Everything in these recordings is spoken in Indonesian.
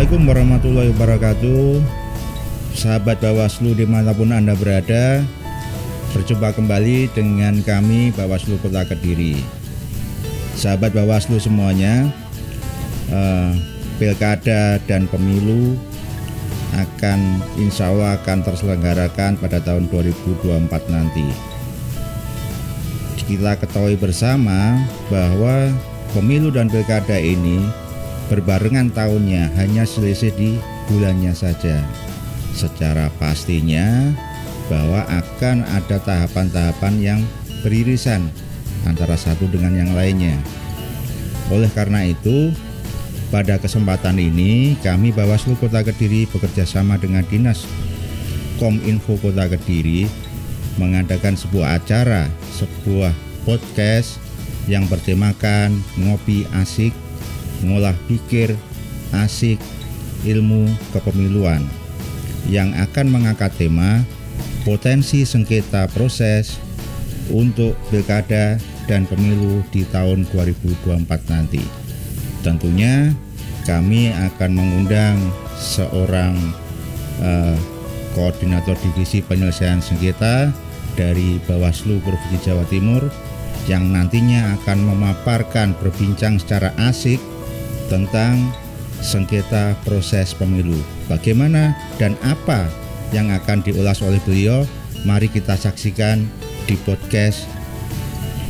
Assalamualaikum warahmatullahi wabarakatuh. Sahabat Bawaslu dimanapun Anda berada, berjumpa kembali dengan kami Bawaslu Kota Kediri. Sahabat Bawaslu semuanya, pilkada dan pemilu insya Allah akan terselenggarakan pada tahun 2024 nanti. Kita ketahui bersama bahwa pemilu dan pilkada ini berbarengan tahunnya, hanya selisih di bulannya saja. Secara pastinya bahwa akan ada tahapan-tahapan yang beririsan antara satu dengan yang lainnya. Oleh karena itu, pada kesempatan ini kami Bawaslu Kota Kediri bekerja sama dengan Dinas Kominfo Kota Kediri mengadakan sebuah acara, sebuah podcast yang bertemakan Ngopi Asik, Ngolah Pikir Asik Ilmu Kepemiluan, yang akan mengangkat tema potensi sengketa proses untuk pilkada dan pemilu di tahun 2024 nanti. Tentunya kami akan mengundang seorang koordinator divisi penyelesaian sengketa dari Bawaslu Provinsi Jawa Timur yang nantinya akan memaparkan, berbincang secara asik tentang sengketa proses pemilu. Bagaimana dan apa yang akan diulas oleh beliau? Mari kita saksikan di podcast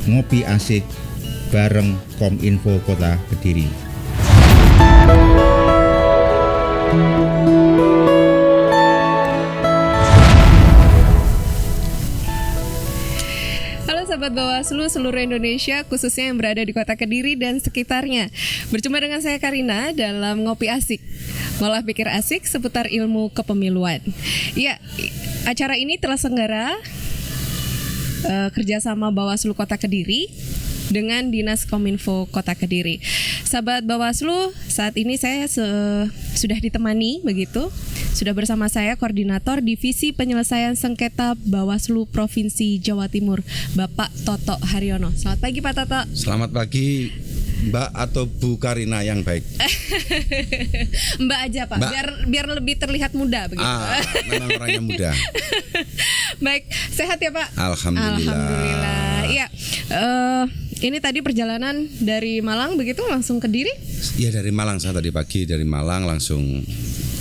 Ngopi Asik bareng Kominfo Kota Kediri. Sahabat Bawaslu seluruh Indonesia, khususnya yang berada di Kota Kediri dan sekitarnya. Berjumpa dengan saya Karina dalam Ngopi Asik, ngolah pikir asik seputar ilmu kepemiluan. Ya, acara ini terselenggara kerjasama Bawaslu Kota Kediri dengan Dinas Kominfo Kota Kediri. Sahabat Bawaslu, saat ini saya sudah ditemani begitu. Sudah bersama saya Koordinator Divisi Penyelesaian Sengketa Bawaslu Provinsi Jawa Timur, Bapak Toto Haryono. Selamat pagi Pak Toto. Selamat pagi Mbak atau Bu Karina yang baik. Mbak aja Pak, biar lebih terlihat muda begitu. Memang orangnya muda. Baik, sehat ya Pak? Alhamdulillah. Iya. Ini tadi perjalanan dari Malang begitu langsung ke Kediri? Iya, dari Malang, saya tadi pagi dari Malang langsung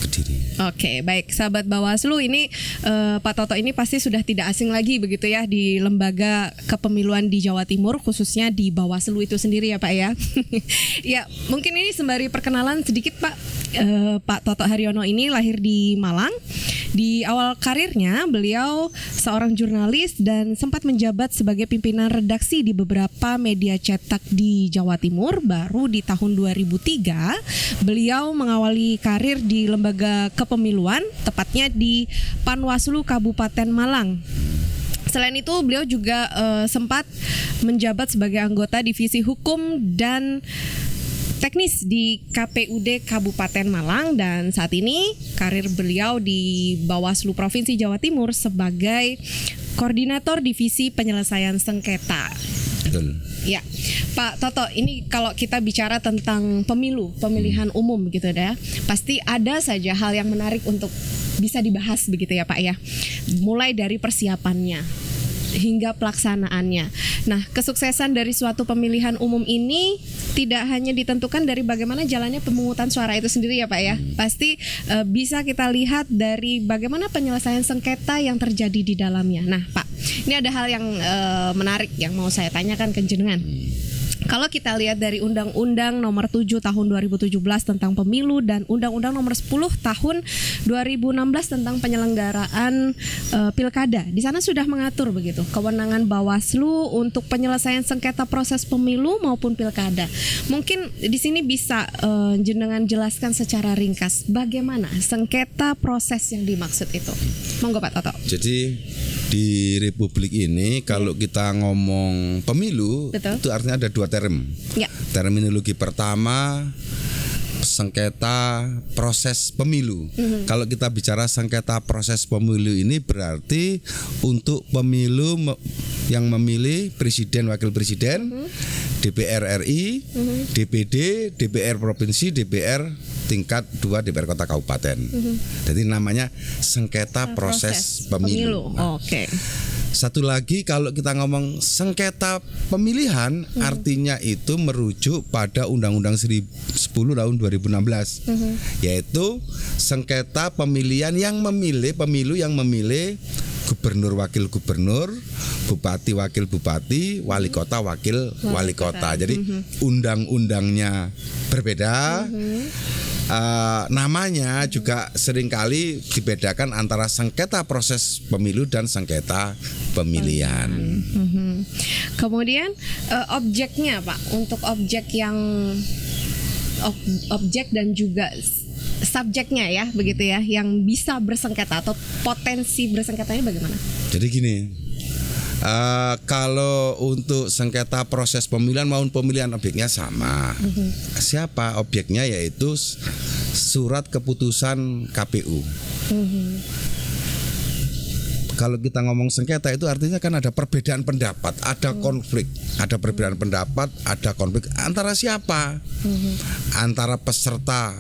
Kediri. Oke, baik sahabat Bawaslu, ini Pak Toto ini pasti sudah tidak asing lagi begitu ya di lembaga kepemiluan di Jawa Timur, khususnya di Bawaslu itu sendiri ya Pak ya. Ya, mungkin ini sembari perkenalan sedikit Pak. Pak Toto Haryono ini lahir di Malang. Di awal karirnya beliau seorang jurnalis dan sempat menjabat sebagai pimpinan redaksi di beberapa media cetak di Jawa Timur. Baru di tahun 2003 beliau mengawali karir di lembaga kepemiluan, tepatnya di Panwaslu Kabupaten Malang. Selain itu beliau juga sempat menjabat sebagai anggota divisi hukum dan teknis di KPUD Kabupaten Malang, dan saat ini karir beliau di Bawaslu Provinsi Jawa Timur sebagai Koordinator Divisi Penyelesaian Sengketa. Betul. Ya, Pak Toto, ini kalau kita bicara tentang pemilihan umum gitu ya, pasti ada saja hal yang menarik untuk bisa dibahas begitu ya Pak ya. Mulai dari persiapannya hingga pelaksanaannya. Nah, kesuksesan dari suatu pemilihan umum ini tidak hanya ditentukan dari bagaimana jalannya pemungutan suara itu sendiri ya Pak ya. Pasti bisa kita lihat dari bagaimana penyelesaian sengketa yang terjadi di dalamnya. Nah Pak, ini ada hal yang menarik yang mau saya tanyakan ke jenengan. Kalau kita lihat dari Undang-Undang Nomor 7 Tahun 2017 tentang Pemilu dan Undang-Undang Nomor 10 Tahun 2016 tentang penyelenggaraan pilkada, di sana sudah mengatur begitu kewenangan Bawaslu untuk penyelesaian sengketa proses pemilu maupun pilkada. Mungkin di sini bisa jenengan jelaskan secara ringkas bagaimana sengketa proses yang dimaksud itu. Monggo Pak Toto. Jadi di Republik ini kalau kita ngomong pemilu, betul, itu artinya ada dua term. Ya. Terminologi pertama sengketa proses pemilu. Kalau kita bicara sengketa proses pemilu ini berarti untuk pemilu yang memilih presiden, wakil presiden, DPR RI, DPD, DPR provinsi, DPR tingkat 2 DPR Kota Kabupaten. Jadi namanya sengketa proses pemilu. Oke. Satu lagi kalau kita ngomong sengketa pemilihan, artinya itu merujuk pada Undang-Undang 10 tahun 2016, yaitu sengketa pemilihan yang memilih pemilu yang memilih gubernur wakil gubernur, bupati wakil bupati, wali kota wakil wali kota. Jadi undang-undangnya berbeda. Namanya juga seringkali dibedakan antara sengketa proses pemilu dan sengketa pemilihan. Kemudian objeknya Pak, untuk objek yang objek dan juga subjeknya ya, begitu ya, yang bisa bersengketa atau potensi bersengketanya bagaimana? Jadi gini, kalau untuk sengketa proses pemilihan maupun pemilihan objeknya sama. Siapa objeknya? Yaitu surat keputusan KPU. Kalau kita ngomong sengketa itu artinya kan ada perbedaan pendapat, ada konflik, ada perbedaan pendapat, ada konflik antara siapa? Antara peserta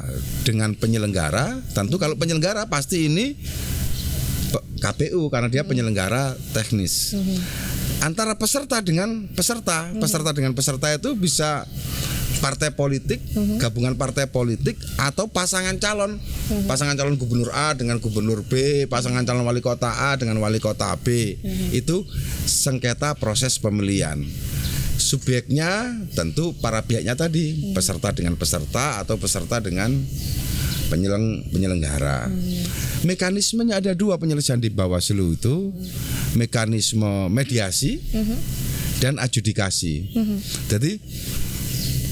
dengan penyelenggara. Tentu kalau penyelenggara pasti ini KPU karena dia penyelenggara teknis. Antara peserta dengan peserta, peserta dengan peserta itu bisa partai politik, gabungan partai politik, atau pasangan calon gubernur A dengan gubernur B, pasangan calon wali kota A dengan wali kota B. Itu sengketa proses pemilihan. Subjeknya tentu para pihaknya tadi, peserta dengan peserta atau peserta dengan penyelenggara. Mekanismenya ada 2 penyelesaian di Bawaslu itu, mekanisme mediasi dan adjudikasi. Jadi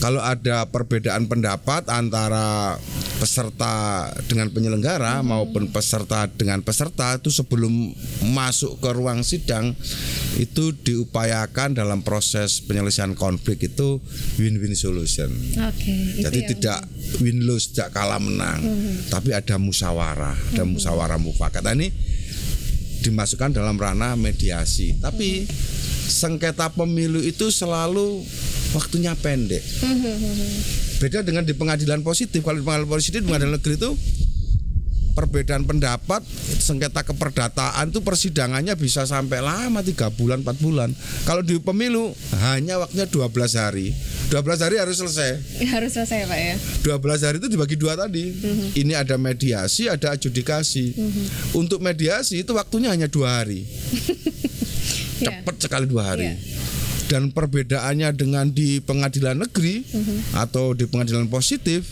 kalau ada perbedaan pendapat antara peserta dengan penyelenggara maupun peserta dengan peserta, itu sebelum masuk ke ruang sidang itu diupayakan dalam proses penyelesaian konflik itu win-win solution. Jadi tidak win-lose, tidak kalah menang, tapi ada musyawarah, ada musyawarah mufakat. Nah, ini dimasukkan dalam ranah mediasi. Tapi sengketa pemilu itu selalu waktunya pendek. Beda dengan di pengadilan positif. Kalau di pengadilan positif, di pengadilan negeri itu perbedaan pendapat, sengketa keperdataan itu persidangannya bisa sampai lama 3 bulan, 4 bulan. Kalau di pemilu hanya waktunya 12 hari. 12 hari harus selesai. Harus selesai Pak ya. 12 hari itu dibagi 2 tadi. Ini ada mediasi, ada adjudikasi. Untuk mediasi itu waktunya hanya 2 hari. Cepat sekali 2 hari. Dan perbedaannya dengan di pengadilan negeri atau di pengadilan positif,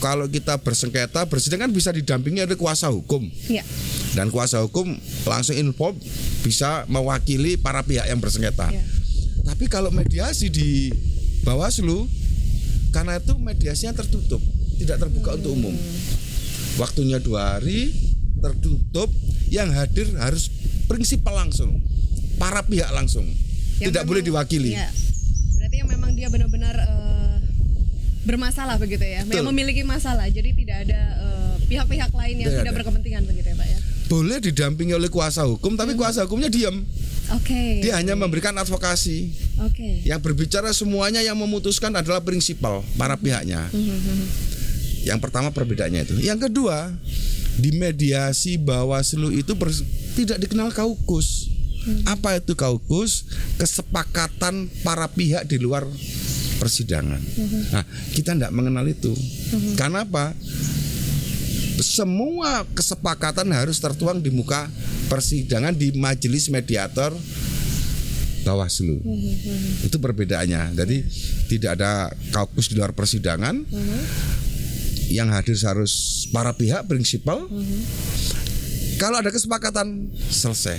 kalau kita bersengketa, bersidang kan bisa didampingi oleh kuasa hukum. Dan kuasa hukum langsung info bisa mewakili para pihak yang bersengketa. Tapi kalau mediasi di Bawaslu, karena itu mediasinya tertutup, tidak terbuka untuk umum. Waktunya 2 hari, tertutup, yang hadir harus prinsipal langsung, para pihak langsung. Yang tidak memang, boleh diwakili. Ya, berarti yang memang dia benar-benar bermasalah begitu ya, yang memiliki masalah. Jadi tidak ada pihak-pihak lain yang tidak berkepentingan begitu ya Pak ya. Boleh didampingi oleh kuasa hukum, tapi kuasa hukumnya diam. Dia hanya memberikan advokasi. Yang berbicara semuanya, yang memutuskan adalah prinsipal para pihaknya. Yang pertama perbedaannya itu. Yang kedua, di mediasi Bawaslu itu tidak dikenal kaukus. Apa itu kaukus? Kesepakatan para pihak di luar persidangan. Nah, kita tidak mengenal itu. Karena apa? Semua kesepakatan harus tertuang di muka persidangan di majelis mediator Bawaslu. Itu perbedaannya. Jadi tidak ada kaukus di luar persidangan. Yang hadir harus para pihak prinsipal. Kalau ada kesepakatan, selesai.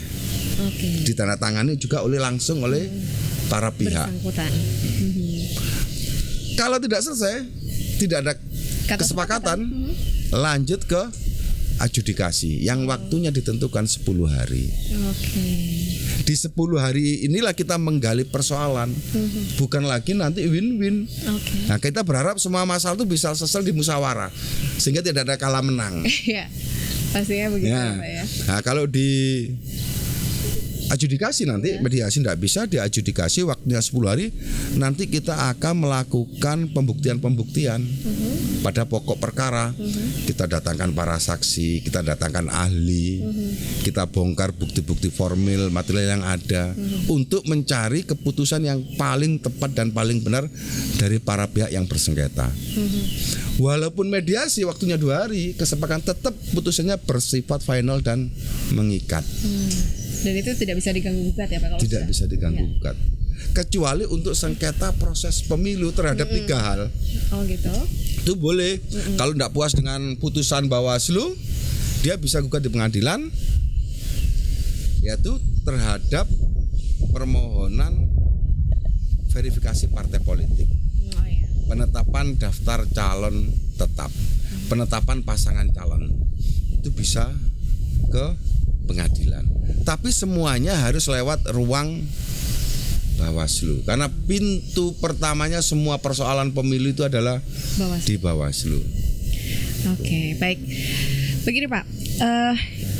Ditandatangani juga langsung oleh para pihak. Kalau tidak selesai, tidak ada kesepakatan, lanjut ke adjudikasi yang waktunya ditentukan 10 hari. Di 10 hari inilah kita menggali persoalan, bukan lagi nanti win-win. Nah, kita berharap semua masalah itu bisa selesai di musyawarah, sehingga tidak ada kalah menang. Pastinya begitu Pak ya. Nah, kalau di adjudikasi nanti, mediasi tidak bisa diadjudikasi, waktunya 10 hari. Nanti kita akan melakukan pembuktian-pembuktian pada pokok perkara. Kita datangkan para saksi, kita datangkan ahli, kita bongkar bukti-bukti formil material yang ada untuk mencari keputusan yang paling tepat dan paling benar dari para pihak yang bersengketa. Walaupun mediasi waktunya 2 hari, kesepakatan tetap putusannya bersifat final dan mengikat. Dan itu tidak bisa diganggu gugat ya Pak? Kalau tidak bisa diganggu gugat. Kecuali untuk sengketa proses pemilu terhadap 3 hal. Oh gitu. Itu boleh. Kalau tidak puas dengan putusan Bawaslu, dia bisa gugat di pengadilan, yaitu terhadap permohonan verifikasi partai politik, penetapan daftar calon tetap, penetapan pasangan calon. Itu bisa ke pengadilan. Tapi semuanya harus lewat ruang Bawaslu. Karena pintu pertamanya semua persoalan pemilu itu adalah di Bawaslu. Oke, baik. Begini Pak,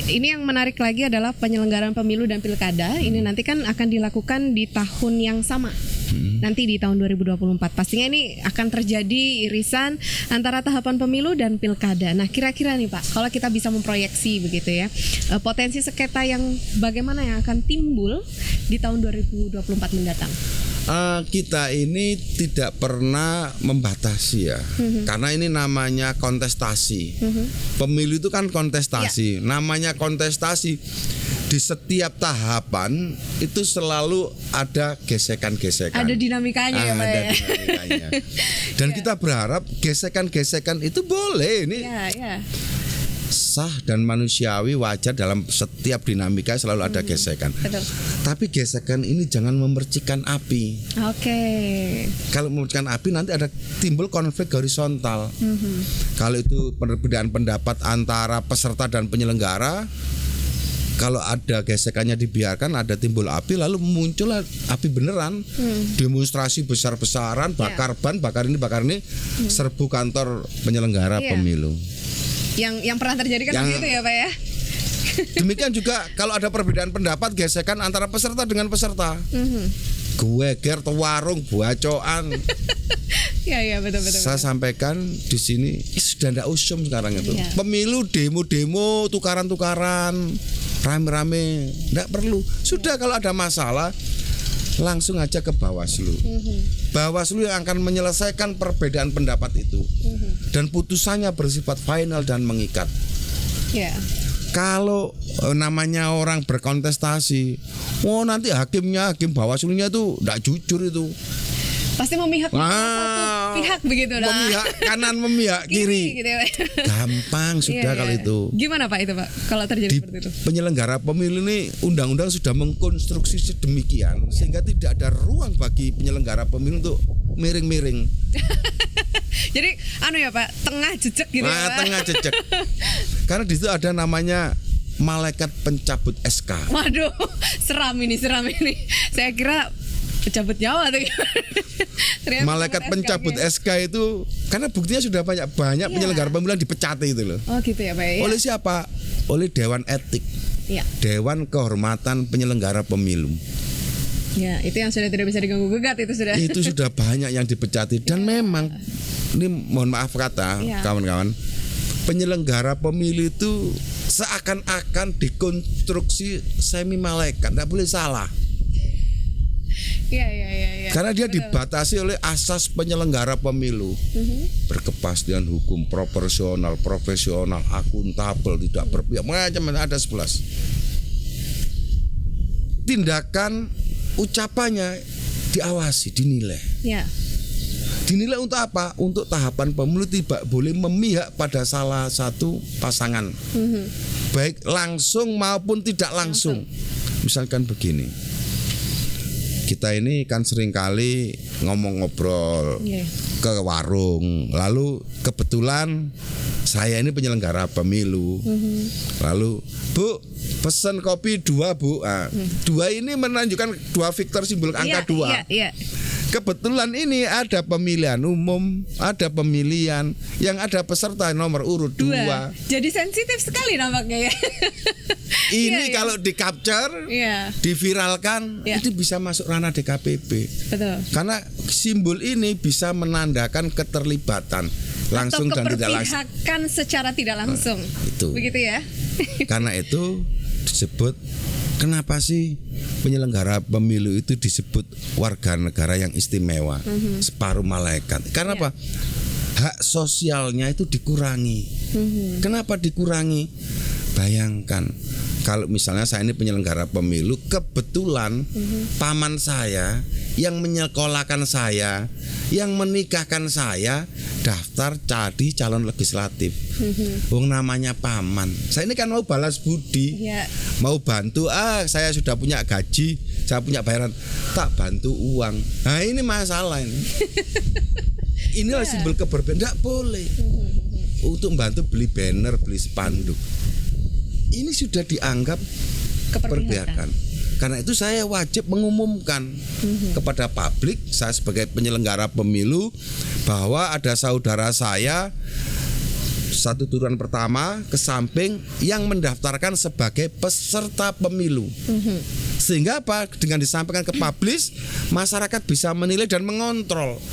ini yang menarik lagi adalah penyelenggaraan pemilu dan pilkada. Ini nanti kan akan dilakukan di tahun yang sama. Nanti di tahun 2024 pastinya ini akan terjadi irisan antara tahapan pemilu dan pilkada. Nah kira-kira nih Pak, kalau kita bisa memproyeksi begitu ya, potensi sengketa yang bagaimana yang akan timbul di tahun 2024 mendatang? Kita ini tidak pernah membatasi ya, karena ini namanya kontestasi. Pemilu itu kan kontestasi, namanya kontestasi. Di setiap tahapan itu selalu ada gesekan-gesekan. Ada dinamikanya ya Pak. Ada dinamikanya. Dan kita berharap gesekan-gesekan itu boleh ini. Sah dan manusiawi, wajar, dalam setiap dinamika selalu ada gesekan. Betul. Tapi gesekan ini jangan memercikan api. Kalau memercikan api nanti ada timbul konflik horizontal. Kalau itu perbedaan pendapat antara peserta dan penyelenggara, kalau ada gesekannya dibiarkan, ada timbul api, lalu muncullah api beneran. Demonstrasi besar-besaran, bakar ban, bakar ini, serbu kantor penyelenggara pemilu. Yang pernah terjadi kan begitu ya Pak ya. Demikian juga kalau ada perbedaan pendapat, gesekan antara peserta dengan peserta. Geweger, warung, bacoan. Ya betul. Saya sampaikan di sini sudah tidak usum sekarang itu. Pemilu, demo-demo, tukaran-tukaran, rame-rame, tidak perlu. Sudah kalau ada masalah langsung aja ke Bawaslu. Bawaslu yang akan menyelesaikan perbedaan pendapat itu. Dan putusannya bersifat final dan mengikat. Kalau namanya orang berkontestasi, nanti hakim Bawaslunya tuh tidak jujur itu. Pasti memihak satu pihak begitu dah. Memihak kanan, memihak kiri. Gitu. Gampang sudah kalau itu. Gimana Pak itu Pak kalau terjadi seperti itu? Penyelenggara pemilu ini undang-undang sudah mengkonstruksi sedemikian sehingga tidak ada ruang bagi penyelenggara pemilu untuk miring-miring. Jadi ya Pak, tengah jejak gitu ya Pak. Tengah jejak. Karena di situ ada namanya malaikat pencabut SK. Waduh, seram ini. Saya kira pencabut nyawa tuh. Malaikat pencabut SK itu karena buktinya sudah banyak penyelenggara pemilu yang dipecati itu loh. Oh gitu ya Pak ya. Oleh siapa? Oleh Dewan Etik. Dewan Kehormatan Penyelenggara Pemilu. Ya, itu yang sudah tidak bisa diganggu gugat itu sudah. Itu sudah banyak yang dipecati dan memang ini mohon maaf kata kawan-kawan, penyelenggara pemilu itu seakan-akan dikonstruksi semi malaikat, tidak boleh salah. Iya. Karena dia dibatasi oleh asas penyelenggara pemilu, berkepastian hukum, proporsional, profesional, akuntabel, tidak berpihak, macam-macam ada 11. Tindakan ucapannya diawasi, dinilai. Dinilai untuk apa? Untuk tahapan pemilu tidak boleh memihak pada salah satu pasangan, baik langsung maupun tidak langsung. Misalkan begini. Kita ini kan seringkali ngobrol ke warung. Lalu kebetulan saya ini penyelenggara pemilu. Lalu, Bu, pesan kopi 2 Bu. 2 ini menunjukkan 2 Victor simbol angka 2. kebetulan ini ada pemilihan umum, ada pemilihan yang ada peserta nomor urut 2. Jadi sensitif sekali nampaknya ya. Ini Iya, kalau di capture, Iya. diviralkan, Iya. itu bisa masuk ranah DKPP. Betul. Karena simbol ini bisa menandakan keterlibatan langsung Atau dan tidak langsung. keperpihakan secara tidak langsung. Itu. Begitu ya. Karena itu disebut, kenapa sih penyelenggara pemilu itu disebut warga negara yang istimewa, separuh malaikat? Karena apa? Hak sosialnya itu dikurangi. Kenapa dikurangi? Bayangkan kalau misalnya saya ini penyelenggara pemilu, kebetulan paman saya yang menyekolahkan saya, yang menikahkan saya daftar jadi calon legislatif. Wong namanya paman. Saya ini kan mau balas budi, Ya. mau bantu. Saya sudah punya gaji, saya punya bayaran, tak bantu uang. Nah ini masalah ini. Inilah simbol keberpihakan. Tidak boleh untuk membantu beli banner, beli spanduk. Ini sudah dianggap keberpihakan. Karena itu saya wajib mengumumkan kepada publik, saya sebagai penyelenggara pemilu, bahwa ada saudara saya satu turunan pertama ke samping yang mendaftarkan sebagai peserta pemilu. Sehingga apa? Dengan disampaikan ke publik, masyarakat bisa menilai dan mengontrol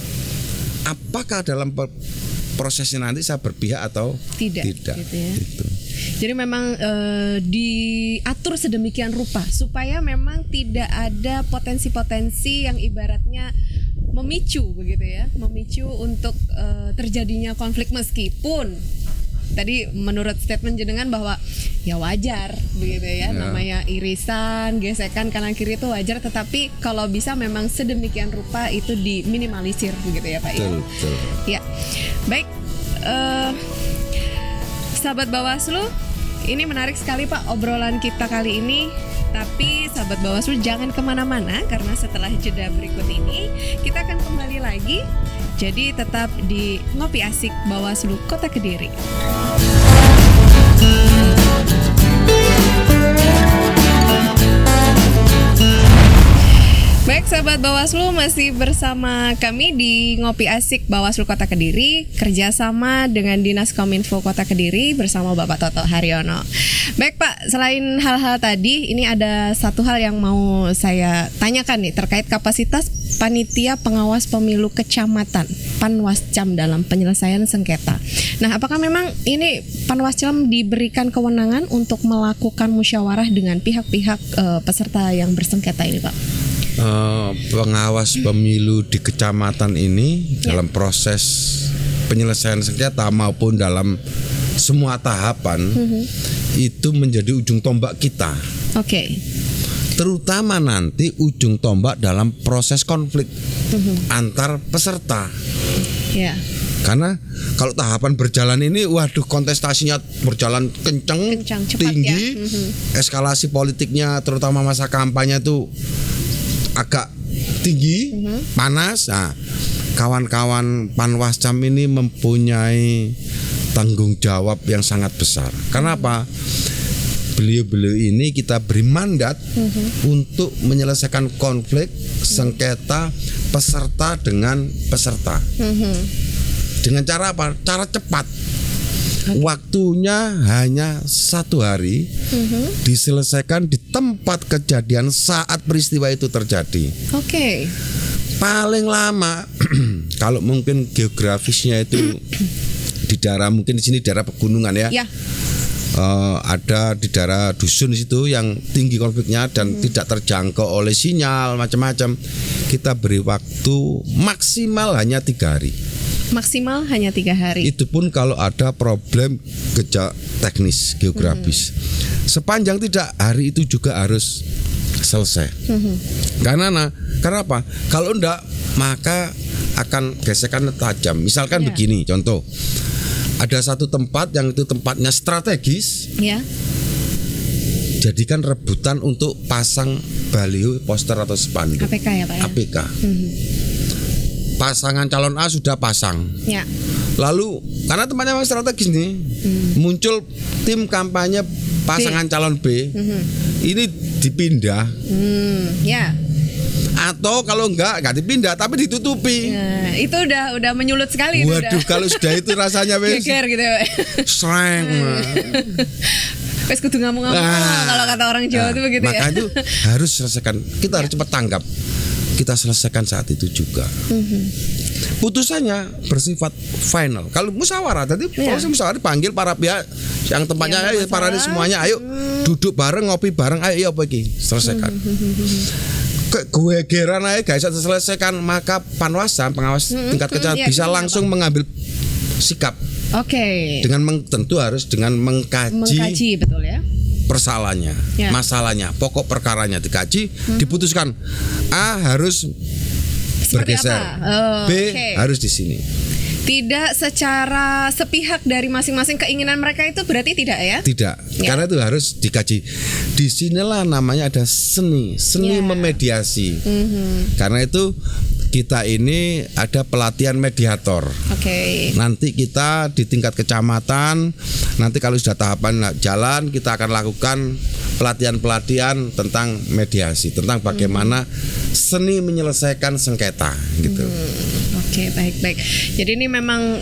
apakah dalam prosesnya nanti saya berpihak atau tidak. Gitu ya. Gitu. Jadi memang diatur sedemikian rupa supaya memang tidak ada potensi-potensi yang ibaratnya memicu begitu ya, memicu untuk terjadinya konflik, meskipun tadi menurut statement jenengan bahwa ya wajar begitu ya, namanya irisan, gesekan kanan kiri itu wajar, tetapi kalau bisa memang sedemikian rupa itu diminimalisir begitu ya Pak. Betul. Ya, baik. Sahabat Bawaslu, ini menarik sekali Pak obrolan kita kali ini. Tapi sahabat Bawaslu jangan kemana-mana, karena setelah jeda berikut ini kita akan kembali lagi. Jadi tetap di Ngopi Asik Bawaslu Kota Kediri. Baik sahabat Bawaslu, masih bersama kami di Ngopi Asik Bawaslu Kota Kediri, kerjasama dengan Dinas Kominfo Kota Kediri bersama Bapak Toto Haryono. Baik Pak, selain hal-hal tadi, ini ada satu hal yang mau saya tanyakan nih terkait kapasitas Panitia Pengawas Pemilu Kecamatan Panwascam dalam penyelesaian sengketa. Nah, apakah memang ini Panwascam diberikan kewenangan untuk melakukan musyawarah dengan pihak-pihak peserta yang bersengketa ini Pak? Pengawas pemilu di kecamatan ini dalam proses penyelesaian sengketa maupun dalam semua tahapan itu menjadi ujung tombak kita. Oke. Terutama nanti ujung tombak dalam proses konflik antar peserta. Ya. Karena kalau tahapan berjalan ini, waduh, kontestasinya berjalan kencang cepat tinggi, ya. Eskalasi politiknya terutama masa kampanye itu agak tinggi, panas. Nah, kawan-kawan Panwascam ini mempunyai tanggung jawab yang sangat besar. Karena apa? Beliau-beliau ini kita beri mandat untuk menyelesaikan konflik sengketa peserta dengan peserta. Dengan cara apa? Cara cepat. Waktunya hanya 1 hari, diselesaikan di tempat kejadian saat peristiwa itu terjadi. Oke. Paling lama kalau mungkin geografisnya itu di daerah, mungkin di sini daerah pegunungan ya. Ya. Ada di daerah dusun situ yang tinggi konfliknya dan tidak terjangkau oleh sinyal macam-macam. Kita beri waktu maksimal hanya 3 hari. Maksimal hanya 3 hari. Itu pun kalau ada problem gejala teknis geografis. Sepanjang tidak, hari itu juga harus selesai. Karena apa? Kalau enggak, maka akan gesekan tajam. Misalkan begini, contoh. Ada satu tempat yang itu tempatnya strategis. Ya. Jadikan rebutan untuk pasang baliho, poster atau spanduk. APK ya Pak ya? APK. Pasangan calon A sudah pasang. Ya. Lalu karena tempatnya memang strategis nih, muncul tim kampanye pasangan calon B. Ini dipindah. Ya. Atau kalau enggak dipindah tapi ditutupi. Nah, itu udah menyulut sekali. Waduh, kalau sudah itu rasanya wes geger gitu ya. Sreng. Wes kudu ngamuk-ngamuk kalau kata orang Jawa itu begitu maka ya. itu harus selesaikan. Kita harus cepat tanggap. Kita selesaikan saat itu juga. Putusannya bersifat final. Kalau musyawarah, tadi polisi musyawarah panggil para pihak yang tempatnya, para semuanya, ayo duduk bareng, ngopi bareng, ayo apa iki selesaikan. Kegegeran aja guys, selesaikan, maka Panwasam, pengawas tingkat kecamatan bisa langsung mengambil sikap. Oke. Dengan tentu harus dengan mengkaji betul ya. Persoalannya, masalahnya, pokok perkaranya dikaji, diputuskan A harus bergeser, B harus di sini. Tidak secara sepihak dari masing-masing keinginan mereka itu berarti tidak ya? Tidak, karena itu harus dikaji. Disinilah namanya ada seni memediasi. Karena itu kita ini ada pelatihan mediator. Nanti kita di tingkat kecamatan, nanti kalau sudah tahapan jalan, kita akan lakukan pelatihan tentang mediasi, tentang bagaimana seni menyelesaikan sengketa gitu. Oke, baik. Jadi ini memang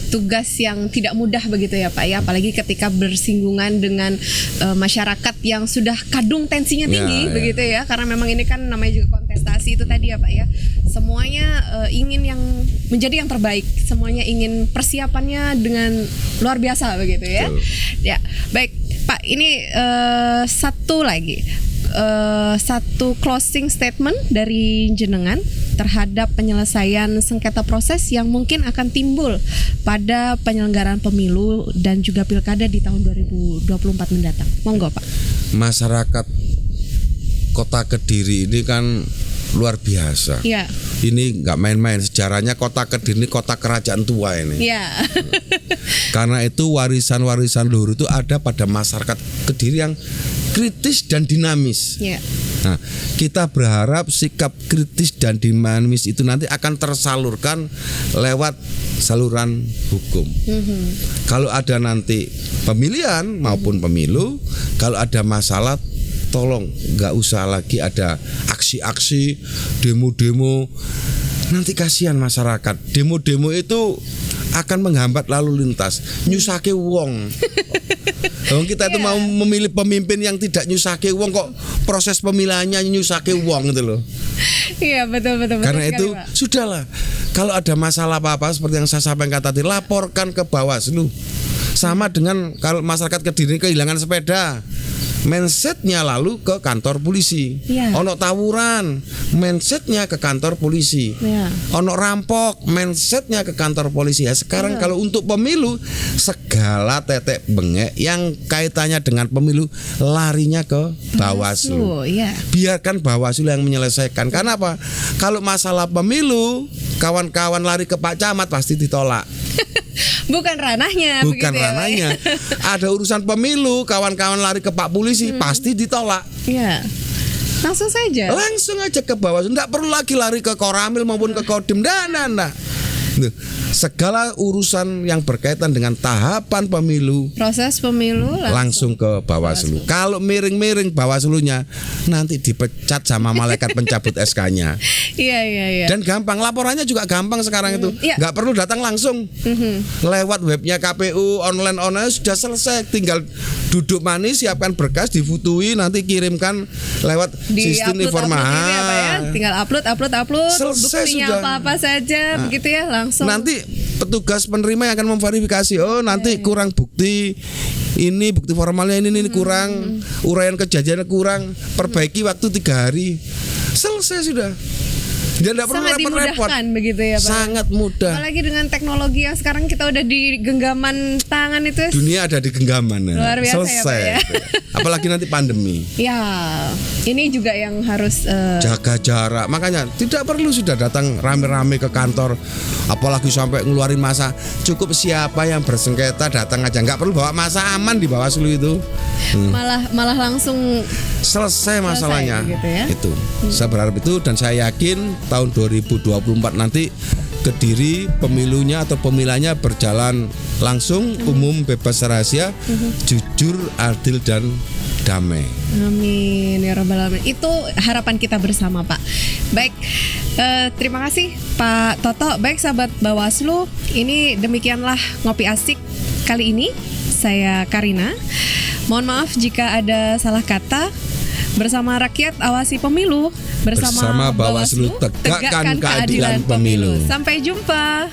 tugas yang tidak mudah begitu ya Pak ya, apalagi ketika bersinggungan dengan masyarakat yang sudah kadung tensinya tinggi begitu ya, karena memang ini kan namanya juga kontestasi itu tadi ya Pak ya. Semuanya ingin yang menjadi yang terbaik, semuanya ingin persiapannya dengan luar biasa begitu ya. Ya, baik Pak, ini satu lagi. Satu closing statement dari jenengan terhadap penyelesaian sengketa proses yang mungkin akan timbul pada penyelenggaraan pemilu dan juga pilkada di tahun 2024 mendatang. Monggo Pak. Masyarakat Kota Kediri ini kan luar biasa. Iya. Ini nggak main-main, sejarahnya Kota Kediri ini kota kerajaan tua ini. Iya. Karena itu warisan-warisan luhur itu ada pada masyarakat Kediri yang kritis dan dinamis. Nah, kita berharap sikap kritis dan dinamis itu nanti akan tersalurkan lewat saluran hukum. Kalau ada nanti pemilihan maupun pemilu, kalau ada masalah, tolong nggak usah lagi ada aksi-aksi, demo-demo. Nanti kasihan masyarakat. Demo-demo itu akan menghambat lalu lintas, nyusake wong. Kita itu mau memilih pemimpin yang tidak nyusake wong, kok proses pemilihannya nyusake wong gitu loh. Iya, betul. Karena sekali, itu Pak. Sudahlah. Kalau ada masalah apa-apa seperti yang saya sampaikan tadi, laporkan ke Bawaslu. Sama dengan kalau masyarakat Kediri kehilangan sepeda, mindsetnya lalu ke kantor polisi. Ono tawuran, mindsetnya ke kantor polisi. Ono rampok, mindsetnya ke kantor polisi. Ya sekarang kalau untuk pemilu, segala tetek bengek yang kaitannya dengan pemilu larinya ke Bawaslu. Biarkan Bawaslu yang menyelesaikan. Karena apa? Kalau masalah pemilu, kawan-kawan lari ke Pak Camat pasti ditolak. Bukan ranahnya. Ada urusan pemilu, kawan-kawan lari ke Pak Polisi pasti ditolak. Iya. Langsung aja ke Bawaslu. Enggak perlu lagi lari ke Koramil maupun ke Kodim. Nah. Segala urusan yang berkaitan dengan tahapan pemilu, proses pemilu langsung ke Bawaslu. Kalau miring-miring Bawaslunya nanti dipecat sama malaikat pencabut SK-nya. Iya. Dan gampang, laporannya juga gampang sekarang itu. Nggak perlu datang langsung. Lewat webnya KPU, online sudah selesai. Tinggal duduk manis, siapkan berkas, difotoi, nanti kirimkan lewat sistem informasi. Tinggal upload. Selesai buktinya sudah. apa-apa saja, begitu ya, langsung. Nanti petugas penerima yang akan memverifikasi. Nanti kurang bukti ini, bukti formalnya ini kurang, uraian kejadiannya kurang, perbaiki waktu 3 hari, selesai sudah. Dia tidak perlu repot-repot. Begitu ya, Pak. Sangat mudah. Apalagi dengan teknologi yang sekarang kita udah di genggaman tangan itu. Dunia ada di genggaman. Luar biasa. Selesai. Ya, Pak, ya? Apalagi nanti pandemi. Ya, ini juga yang harus jaga jarak. Makanya tidak perlu sudah datang rame-rame ke kantor. Apalagi sampai ngeluarin masa. Cukup siapa yang bersengketa datang aja. Nggak perlu bawa masa, aman di Bawaslu itu. Malah langsung selesai masalahnya. Gitu ya? Itu. Saya berharap itu, dan saya yakin tahun 2024 nanti Kediri pemilunya atau pemilihannya berjalan langsung, umum, bebas rahasia, jujur, adil dan damai. Amin ya rabbal alamin. Itu harapan kita bersama, Pak. Baik, terima kasih Pak Toto. Baik sahabat Bawaslu, ini demikianlah ngopi asik kali ini. Saya Karina. Mohon maaf jika ada salah kata. Bersama rakyat awasi pemilu, bersama Bawaslu tegakkan keadilan pemilu. Sampai jumpa.